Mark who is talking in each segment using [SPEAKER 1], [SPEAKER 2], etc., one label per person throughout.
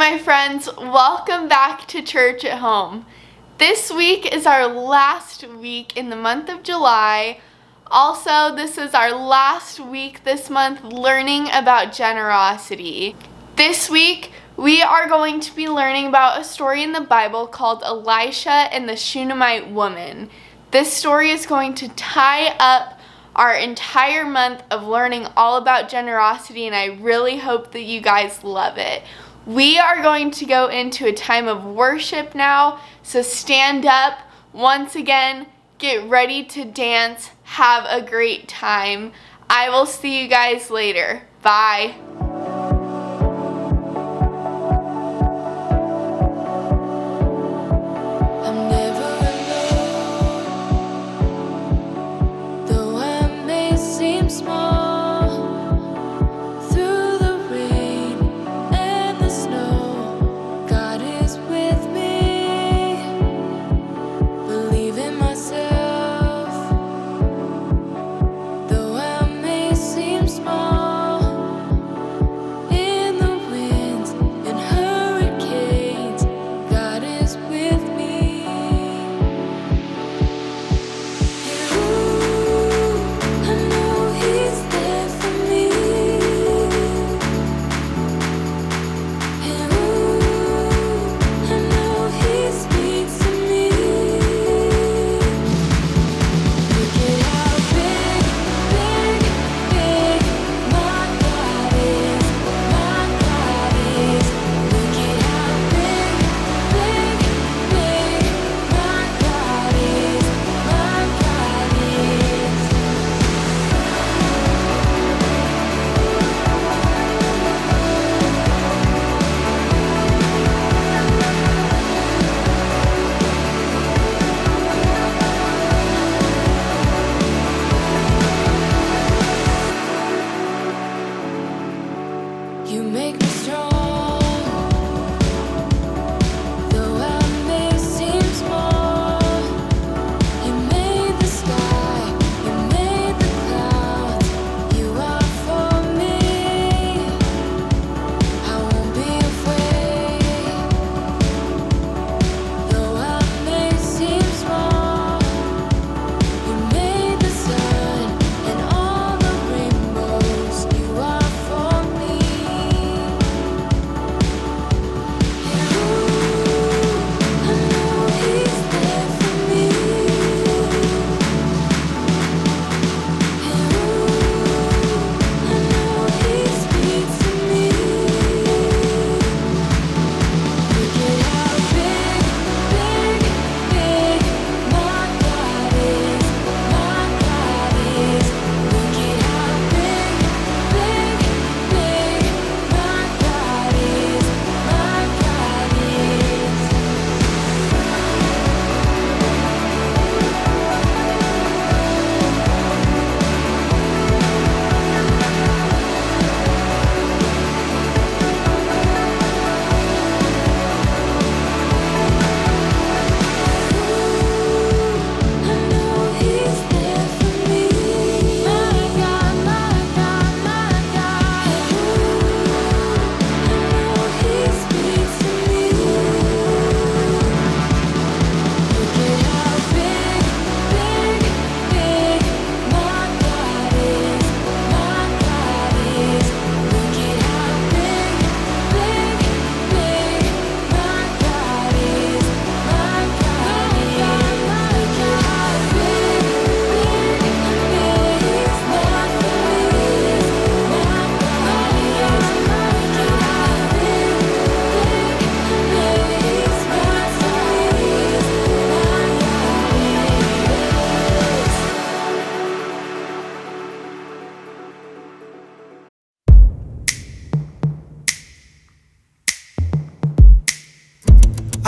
[SPEAKER 1] my friends, welcome back to Church at Home. This week is our last week in the month of July. Also, this is our last week this month learning about generosity. This week, we are going to be learning about a story in the Bible called Elisha and the Shunammite woman. This story is going to tie up our entire month of learning all about generosity, and I really hope that you guys love it. We are going to go into a time of worship now, so stand up once again, get ready to dance, have a great time. I will see you guys later. Bye.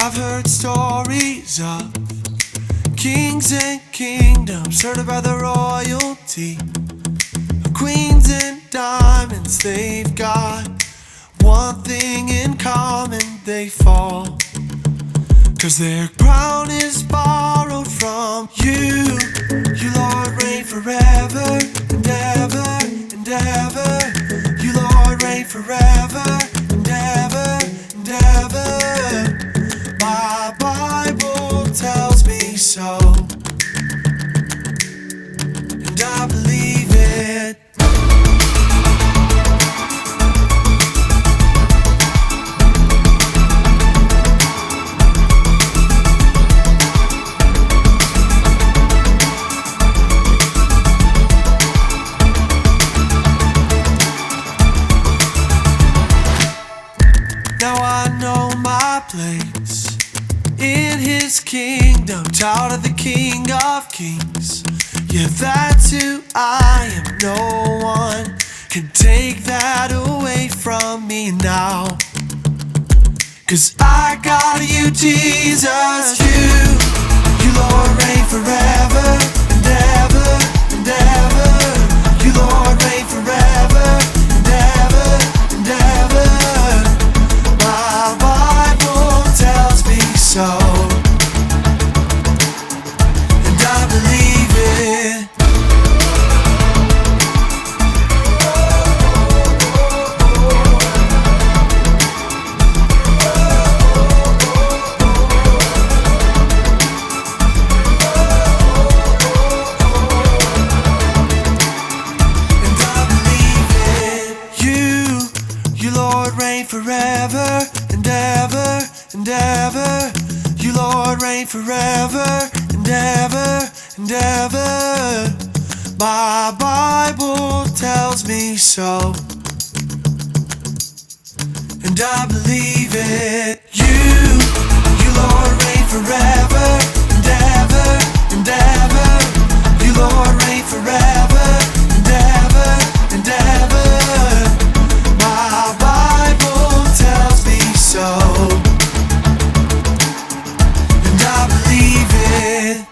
[SPEAKER 2] I've heard stories of kings and kingdoms, heard about the royalty of queens and diamonds. They've got one thing in common, they fall, 'cause their crown is borrowed from you. You, Lord, reign forever and ever and ever. You, Lord, reign forever and ever and ever. know my place in his kingdom, child of the King of Kings. Yeah, that's who I am. No one can take that away from me now. 'Cause I got you, Jesus. You Lord, reign forever and ever and ever. You Lord, reign forever and ever and ever. My Bible tells me so, and I believe it. Forever and ever and ever. You Lord, reign forever and ever and ever. My Bible tells me so, and I believe it. You Lord, reign forever and ever and ever. You Lord, reign forever and ever and ever. My Bible tells me so, and I believe it.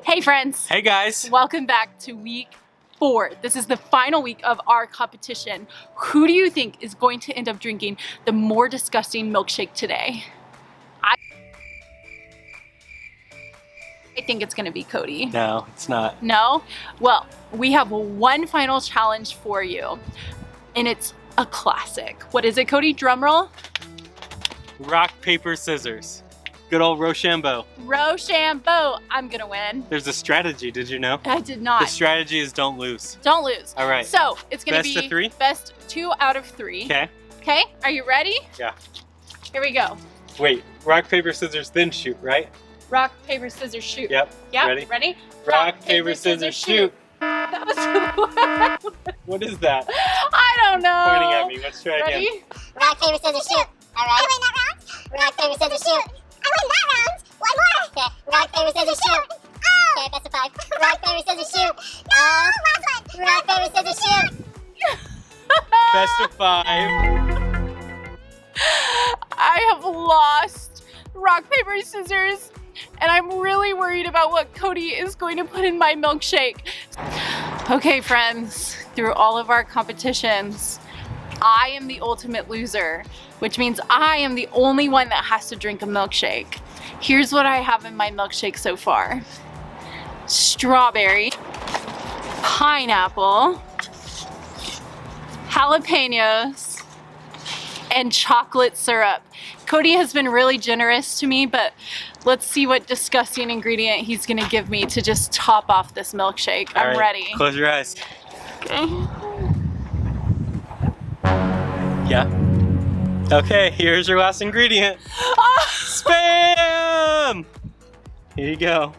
[SPEAKER 3] Hey friends!
[SPEAKER 4] Hey guys!
[SPEAKER 3] Welcome back to week 4. This is the final week of our competition. Who do you think is going to end up drinking the more disgusting milkshake today? I think it's going to be Cody.
[SPEAKER 4] No, it's not.
[SPEAKER 3] No? Well, we have one final challenge for you, and it's a classic. What is it, Cody? Drum roll.
[SPEAKER 4] Rock, paper, scissors. Good old Rochambeau.
[SPEAKER 3] Rochambeau. I'm going to win.
[SPEAKER 4] There's a strategy, did you know?
[SPEAKER 3] I did not.
[SPEAKER 4] The strategy is don't lose.
[SPEAKER 3] Don't lose.
[SPEAKER 4] All right.
[SPEAKER 3] So it's going to be
[SPEAKER 4] best of 3?
[SPEAKER 3] Best 2 out of 3.
[SPEAKER 4] Okay.
[SPEAKER 3] Okay, are you ready?
[SPEAKER 4] Yeah.
[SPEAKER 3] Here we go.
[SPEAKER 4] Wait, rock, paper, scissors, then shoot, right?
[SPEAKER 3] Rock, paper, scissors, shoot.
[SPEAKER 4] Yep.
[SPEAKER 3] Yep.
[SPEAKER 4] Ready?
[SPEAKER 3] Ready?
[SPEAKER 4] Rock, paper, scissors, shoot.
[SPEAKER 3] That was
[SPEAKER 4] What is that?
[SPEAKER 3] I don't know.
[SPEAKER 4] Pointing at me. Let's try again.
[SPEAKER 3] Ready?
[SPEAKER 5] Rock, paper, scissors, shoot. All right. I win that round. Rock, paper, scissors, shoot. I win that round. One more. Okay. Rock, paper, scissors, shoot. Oh. Okay, best of 5. Rock, paper, scissors, shoot. No. Last one. Rock, paper, scissors, shoot.
[SPEAKER 4] Best of 5.
[SPEAKER 3] I have lost. Rock, paper, scissors. And I'm really worried about what Cody is going to put in my milkshake. Okay, friends, through all of our competitions, I am the ultimate loser, which means I am the only one that has to drink a milkshake. Here's what I have in my milkshake so far. Strawberry, pineapple, jalapenos, and chocolate syrup. Cody has been really generous to me, but let's see what disgusting ingredient he's gonna give me to just top off this milkshake.
[SPEAKER 4] All
[SPEAKER 3] I'm
[SPEAKER 4] right,
[SPEAKER 3] ready.
[SPEAKER 4] Close your eyes.
[SPEAKER 3] Okay.
[SPEAKER 4] Yeah. Okay, here's your last ingredient. Spam! Here you go.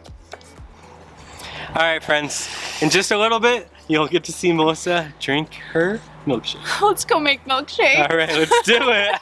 [SPEAKER 4] All right, friends. In just a little bit, you'll get to see Melissa drink her milkshake.
[SPEAKER 3] Let's go make milkshake.
[SPEAKER 4] All right, let's do it.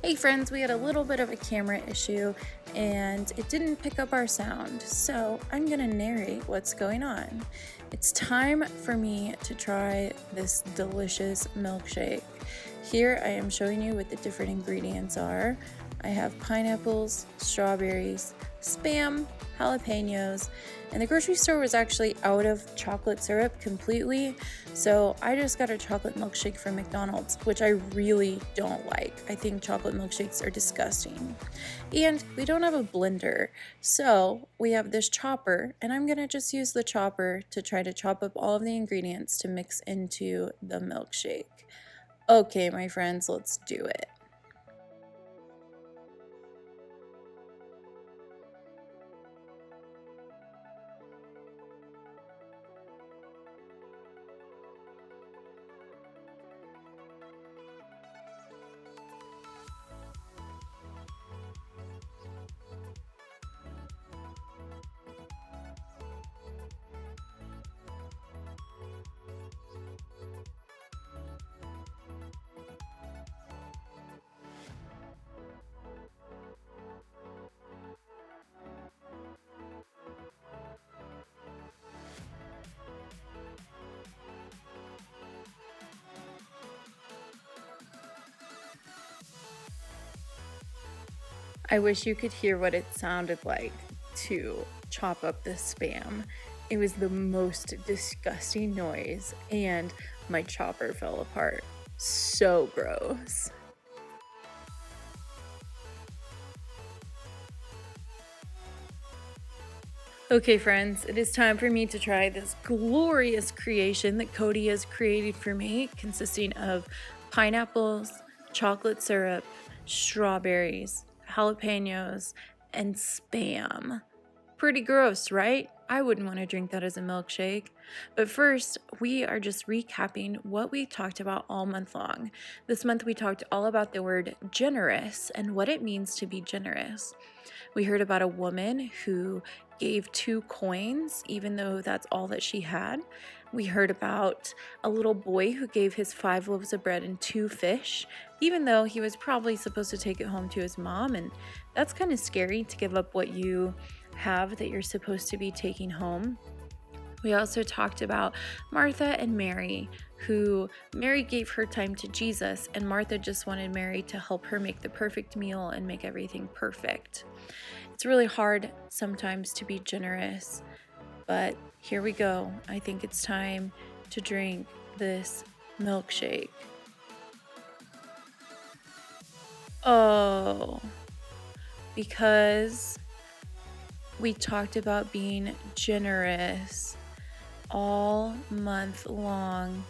[SPEAKER 6] Hey friends, we had a little bit of a camera issue and it didn't pick up our sound, so I'm gonna narrate what's going on. It's time for me to try this delicious milkshake. Here I am showing you what the different ingredients are. I have pineapples, strawberries, Spam, jalapenos, and the grocery store was actually out of chocolate syrup completely, so I just got a chocolate milkshake from McDonald's, which I really don't like. I think chocolate milkshakes are disgusting. And we don't have a blender, so we have this chopper, and I'm gonna just use the chopper to try to chop up all of the ingredients to mix into the milkshake. Okay, my friends, let's do it. I wish you could hear what it sounded like to chop up the Spam. It was the most disgusting noise, and my chopper fell apart. So gross. Okay, friends, it is time for me to try this glorious creation that Cody has created for me, consisting of pineapples, chocolate syrup, strawberries, jalapenos, and Spam. Pretty gross, right? I wouldn't want to drink that as a milkshake. But first, we are just recapping what we talked about all month long. This month, we talked all about the word generous and what it means to be generous. We heard about a woman who gave 2 coins, even though that's all that she had. We heard about a little boy who gave his 5 loaves of bread and 2 fish, even though he was probably supposed to take it home to his mom, and that's kind of scary to give up what you have that you're supposed to be taking home. We also talked about Martha and Mary, who Mary gave her time to Jesus, and Martha just wanted Mary to help her make the perfect meal and make everything perfect. It's really hard sometimes to be generous, but here we go. I think it's time to drink this milkshake. Oh, because we talked about being generous all month long,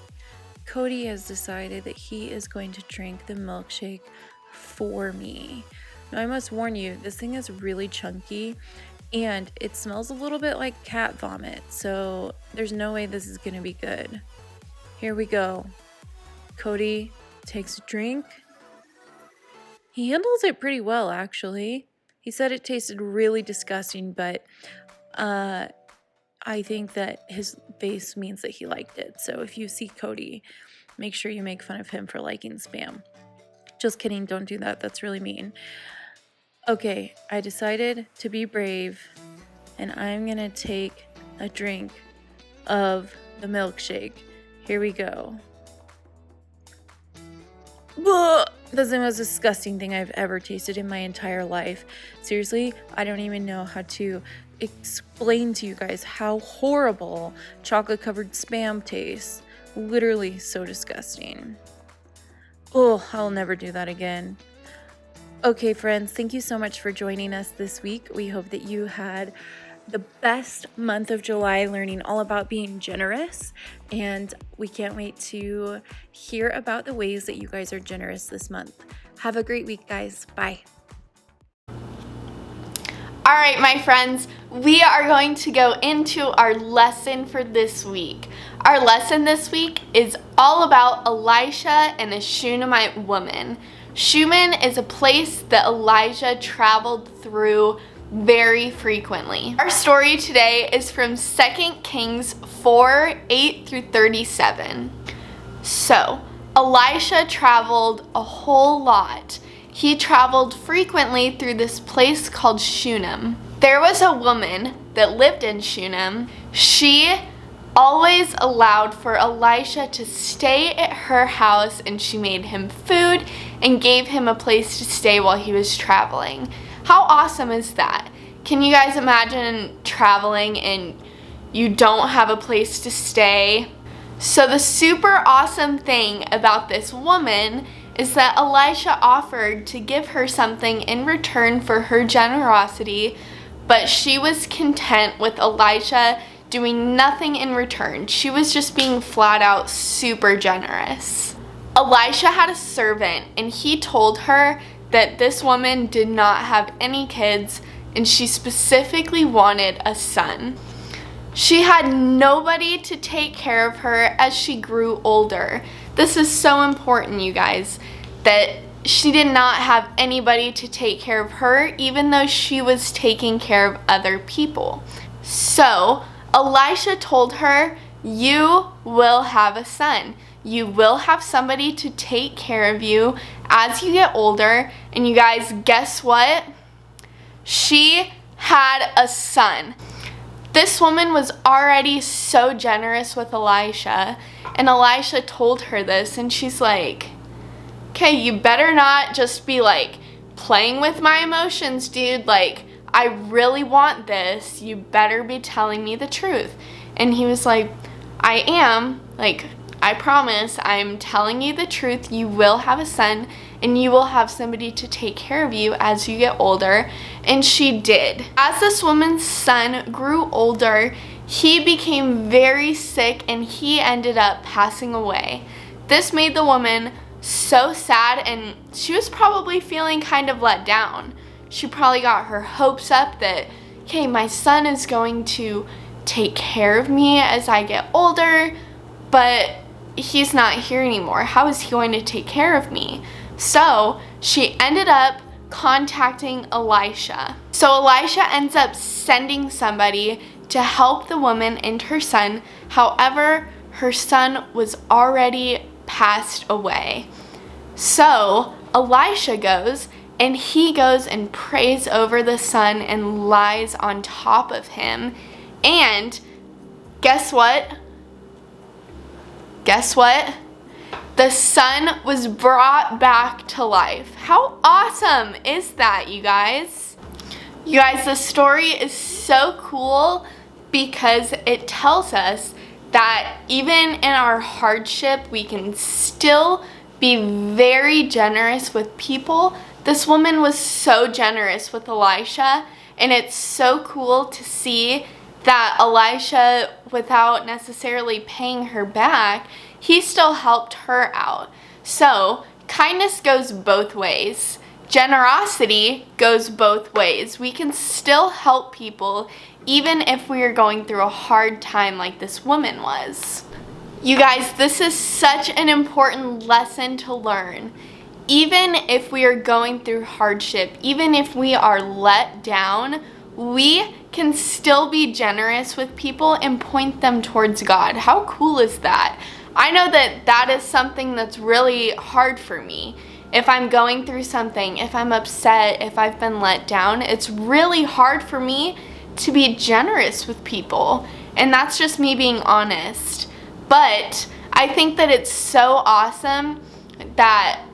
[SPEAKER 6] Cody has decided that he is going to drink the milkshake for me. Now, I must warn you, this thing is really chunky and it smells a little bit like cat vomit, so there's no way this is gonna be good. Here we go. Cody takes a drink. He handles it pretty well, actually. He said it tasted really disgusting, but I think that his face means that he liked it. So if you see Cody, make sure you make fun of him for liking Spam. Just kidding, don't do that. That's really mean. Okay, I decided to be brave, and I'm gonna take a drink of the milkshake. Here we go. Ugh, that's the most disgusting thing I've ever tasted in my entire life. Seriously, I don't even know how to explain to you guys how horrible chocolate-covered Spam tastes. Literally so disgusting. Oh, I'll never do that again. Okay, friends, thank you so much for joining us this week. We hope that you had the best month of July learning all about being generous, and we can't wait to hear about the ways that you guys are generous this month. Have a great week, guys. Bye.
[SPEAKER 1] All right, my friends, we are going to go into our lesson for this week. Our lesson this week is all about Elisha and a Shunammite woman. Shunem is a place that Elijah traveled through very frequently. Our story today is from 2 Kings 4:8 through 37. So, Elisha traveled a whole lot. He traveled frequently through this place called Shunem. There was a woman that lived in Shunem. She always allowed for Elisha to stay at her house, and she made him food and gave him a place to stay while he was traveling. How awesome is that? Can you guys imagine traveling and you don't have a place to stay? So the super awesome thing about this woman is that Elisha offered to give her something in return for her generosity, but she was content with Elisha doing nothing in return. She was just being flat out super generous. Elisha had a servant, and he told her that this woman did not have any kids, and she specifically wanted a son. She had nobody to take care of her as she grew older. This is so important, you guys, that she did not have anybody to take care of her, even though she was taking care of other people. So Elisha told her, you will have a son. You will have somebody to take care of you as you get older. And you guys, guess what? She had a son. This woman was already so generous with Elisha, and Elisha told her this, and she's like, okay, you better not just be like playing with my emotions, dude. Like, I really want this. You better be telling me the truth. And he was like, I am. Like, I promise, I'm telling you the truth. You will have a son, and you will have somebody to take care of you as you get older. And she did. As this woman's son grew older, he became very sick, and he ended up passing away. This made the woman so sad, and she was probably feeling kind of let down. She probably got her hopes up that, okay, my son is going to take care of me as I get older, but he's not here anymore. How is he going to take care of me? So she ended up contacting Elisha. So Elisha ends up sending somebody to help the woman and her son. However, her son was already passed away. So Elisha goes, and he goes and prays over the son and lies on top of him. And guess what? Guess what? The son was brought back to life. How awesome is that, you guys? You guys, the story is so cool because it tells us that even in our hardship, we can still be very generous with people. This woman was so generous with Elisha, and it's so cool to see that Elisha, without necessarily paying her back, he still helped her out. So kindness goes both ways. Generosity goes both ways. We can still help people even if we are going through a hard time like this woman was. You guys, this is such an important lesson to learn. Even if we are going through hardship, even if we are let down, we can still be generous with people and point them towards God. How cool is that? I know that that is something that's really hard for me. If I'm going through something, if I'm upset, if I've been let down, it's really hard for me to be generous with people. And that's just me being honest. But I think that it's so awesome that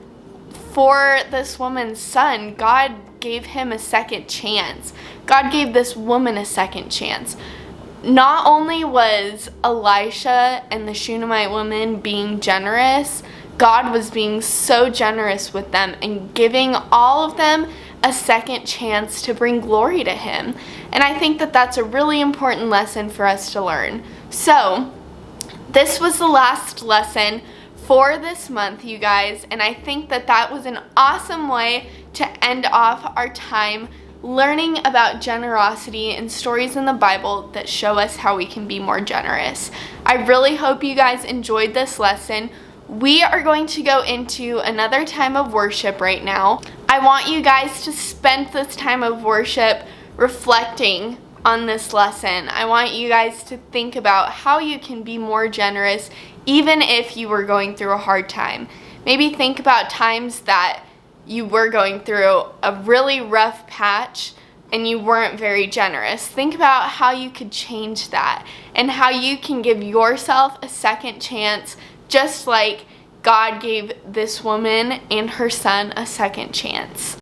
[SPEAKER 1] for this woman's son, God gave him a second chance. God gave this woman a second chance. Not only was Elisha and the Shunammite woman being generous, God was being so generous with them and giving all of them a second chance to bring glory to him. And I think that that's a really important lesson for us to learn. So this was the last lesson for this month, you guys, and I think that that was an awesome way to end off our time learning about generosity and stories in the Bible that show us how we can be more generous. I really hope you guys enjoyed this lesson. We are going to go into another time of worship right now. I want you guys to spend this time of worship reflecting on this lesson. I want you guys to think about how you can be more generous even if you were going through a hard time. Maybe think about times that you were going through a really rough patch and you weren't very generous. Think about how you could change that and how you can give yourself a second chance, just like God gave this woman and her son a second chance.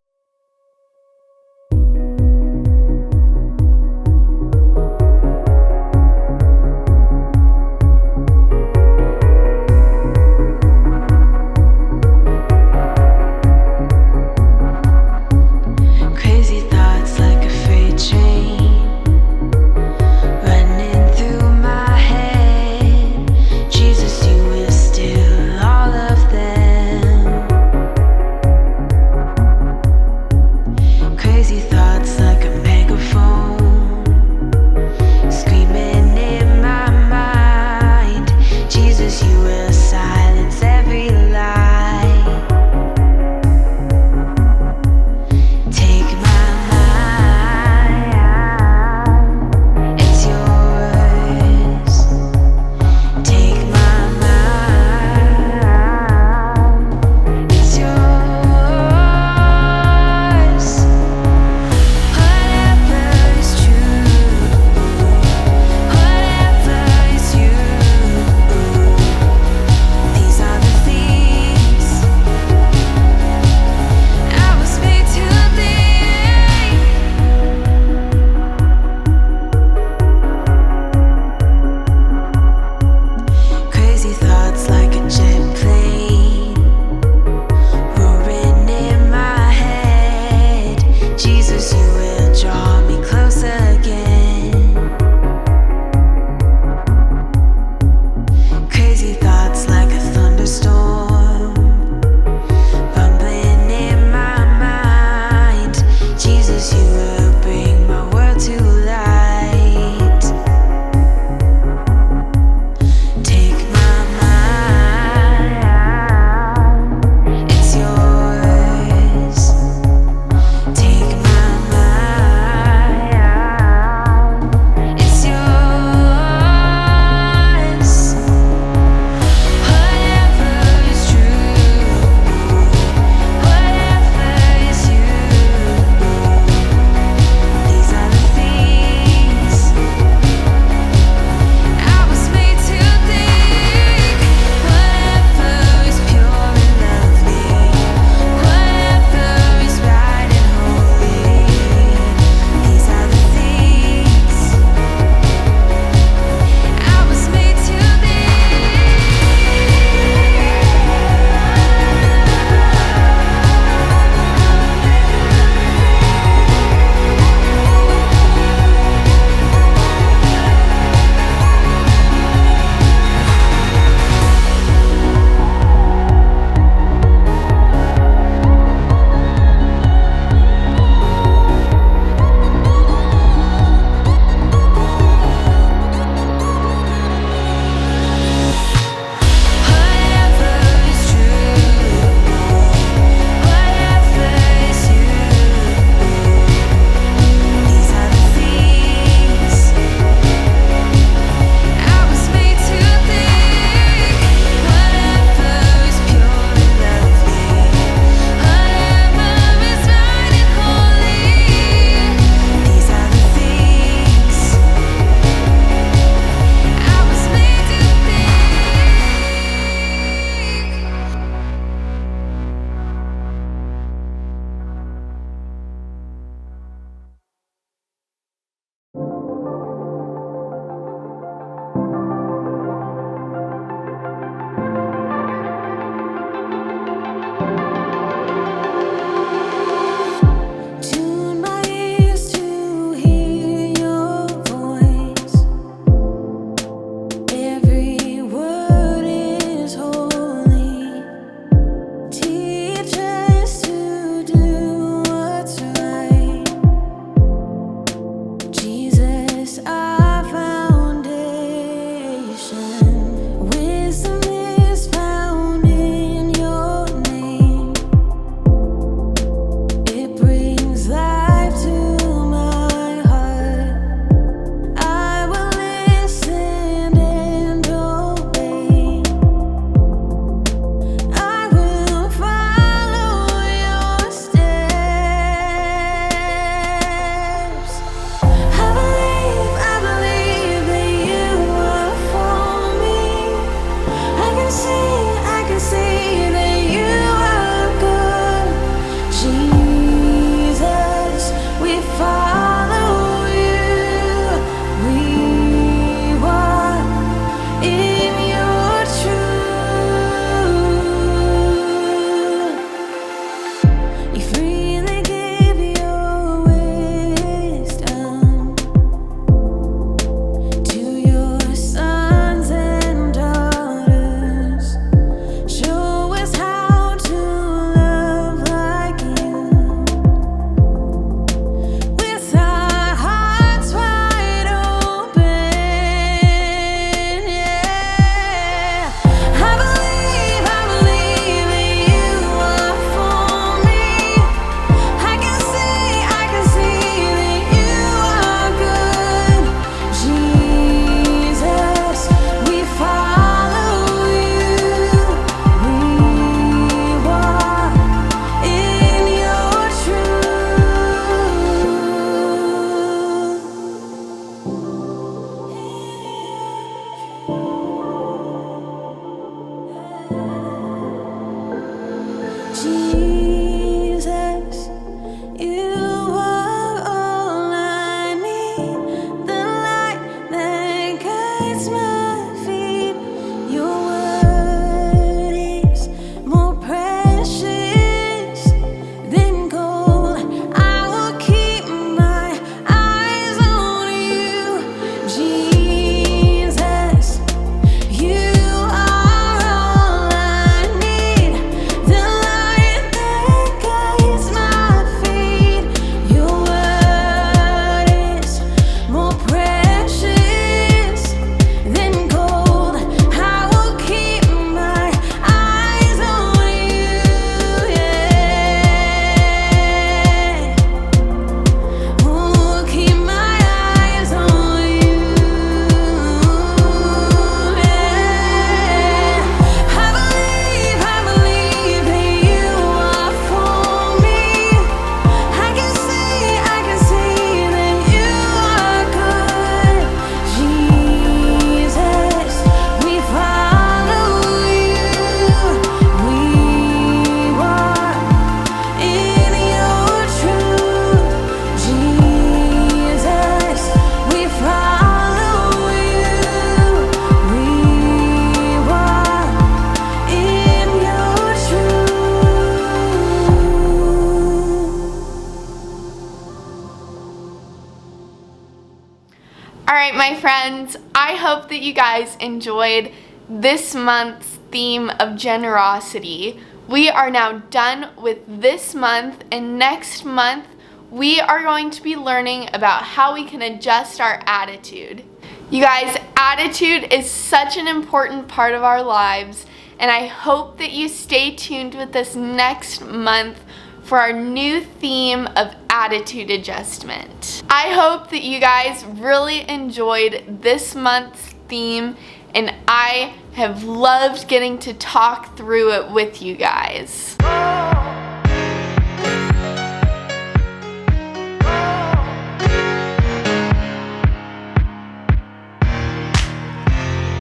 [SPEAKER 1] friends, I hope that you guys enjoyed this month's theme of generosity. We are now done with this month, and next month we are going to be learning about how we can adjust our attitude. You guys, attitude is such an important part of our lives, and I hope that you stay tuned with us next month for our new theme of attitude adjustment. I hope that you guys really enjoyed this month's theme, and I have loved getting to talk through it with you guys.